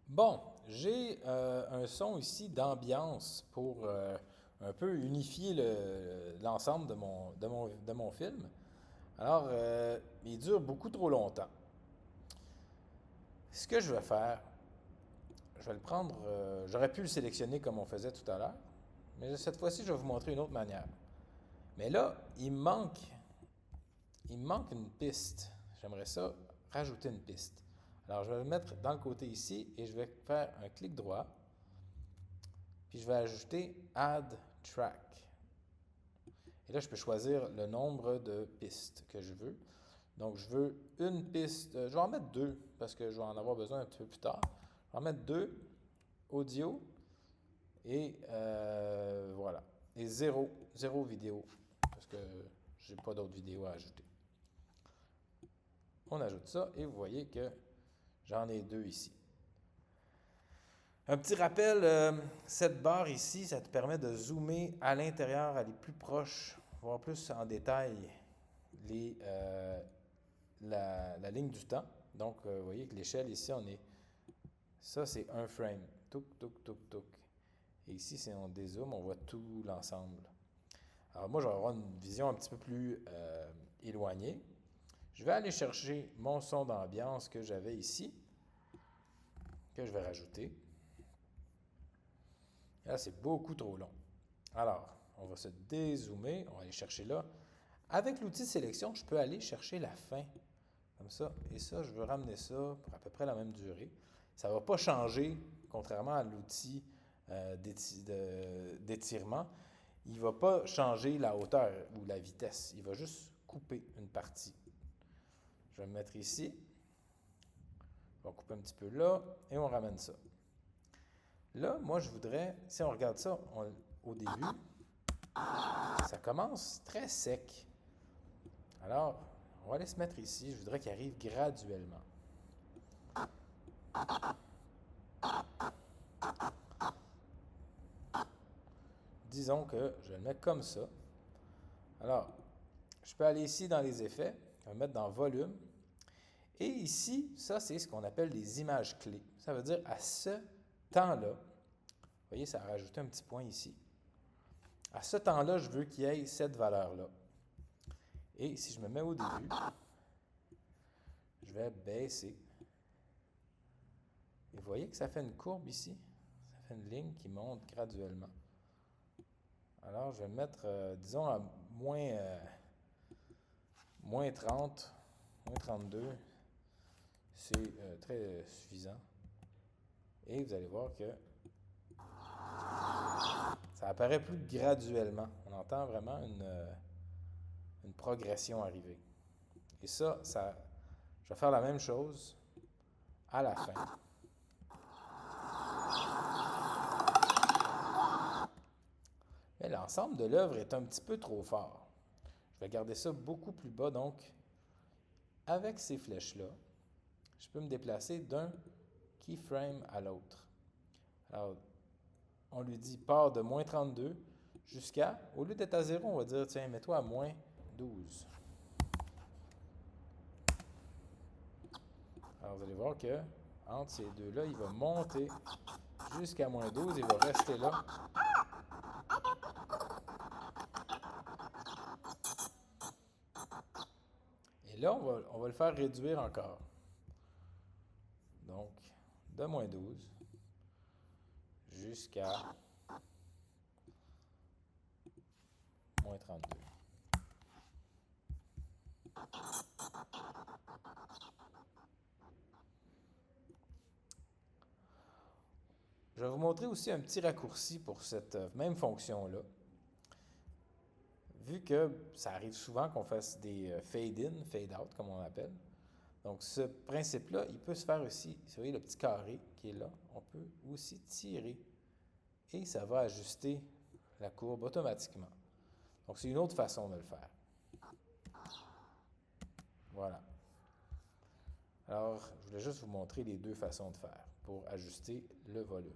Bon, j'ai un son ici d'ambiance pour un peu unifier l'ensemble de mon film. Alors, il dure beaucoup trop longtemps. Ce que je vais faire, je vais le prendre, j'aurais pu le sélectionner comme on faisait tout à l'heure, mais cette fois-ci, je vais vous montrer une autre manière. Mais là, il me manque une piste. J'aimerais ça rajouter une piste. Alors, je vais le mettre dans le côté ici et je vais faire un clic droit. Puis je vais ajouter Add Track. Et là, je peux choisir le nombre de pistes que je veux. Donc, je veux une piste. Je vais en mettre deux parce que je vais en avoir besoin un petit peu plus tard. Je vais en mettre deux audio et voilà. Et zéro vidéo parce que j'ai pas d'autres vidéos à ajouter. On ajoute ça et vous voyez que j'en ai deux ici. Un petit rappel, cette barre ici, ça te permet de zoomer à l'intérieur, aller plus proche, voir plus en détail les, la ligne du temps. Donc, vous voyez que l'échelle ici, ça c'est un frame. Touk, touk, touk, touk. Et ici, si on dézoome, on voit tout l'ensemble. Alors moi, je vais avoir une vision un petit peu plus éloignée. Je vais aller chercher mon son d'ambiance que j'avais ici, que je vais rajouter. Là, c'est beaucoup trop long. Alors, on va se dézoomer, on va aller chercher là. Avec l'outil de sélection, je peux aller chercher la fin, comme ça. Et ça, je veux ramener ça pour à peu près la même durée. Ça ne va pas changer, contrairement à l'outil d'étirement. Il ne va pas changer la hauteur ou la vitesse. Il va juste couper une partie. Je vais me mettre ici. On va couper un petit peu là et on ramène ça. Là, moi, je voudrais, si on regarde ça au début, ça commence très sec. Alors, on va aller se mettre ici. Je voudrais qu'il arrive graduellement. Disons que je vais le mettre comme ça. Alors, je peux aller ici dans les effets. Je vais le mettre dans volume. Et ici, ça, c'est ce qu'on appelle des images clés. Ça veut dire à ce temps-là, vous voyez, ça a rajouté un petit point ici. À ce temps-là, je veux qu'il y ait cette valeur-là. Et si je me mets au début, je vais baisser. Et vous voyez que ça fait une courbe ici. Ça fait une ligne qui monte graduellement. Alors, je vais le mettre, disons, à moins 30, moins 32. C'est très suffisant. Et vous allez voir que ça apparaît plus graduellement. On entend vraiment une progression arriver. Et ça, je vais faire la même chose à la fin. Mais l'ensemble de l'œuvre est un petit peu trop fort. Je vais garder ça beaucoup plus bas. Donc, avec ces flèches-là, je peux me déplacer d'un keyframe à l'autre. Alors, on lui dit part de moins 32 jusqu'à, au lieu d'être à 0, on va dire, tiens, mets-toi à moins 12. Alors, vous allez voir que entre ces deux-là, il va monter jusqu'à moins 12. Il va rester là. Et là, on va le faire réduire encore. Donc, de moins 12 jusqu'à moins 32. Je vais vous montrer aussi un petit raccourci pour cette même fonction-là. Vu que ça arrive souvent qu'on fasse des fade-in, fade-out, comme on appelle. Donc, ce principe-là, il peut se faire aussi. Vous voyez le petit carré qui est là. On peut aussi tirer et ça va ajuster la courbe automatiquement. Donc, c'est une autre façon de le faire. Voilà. Alors, je voulais juste vous montrer les deux façons de faire pour ajuster le volume.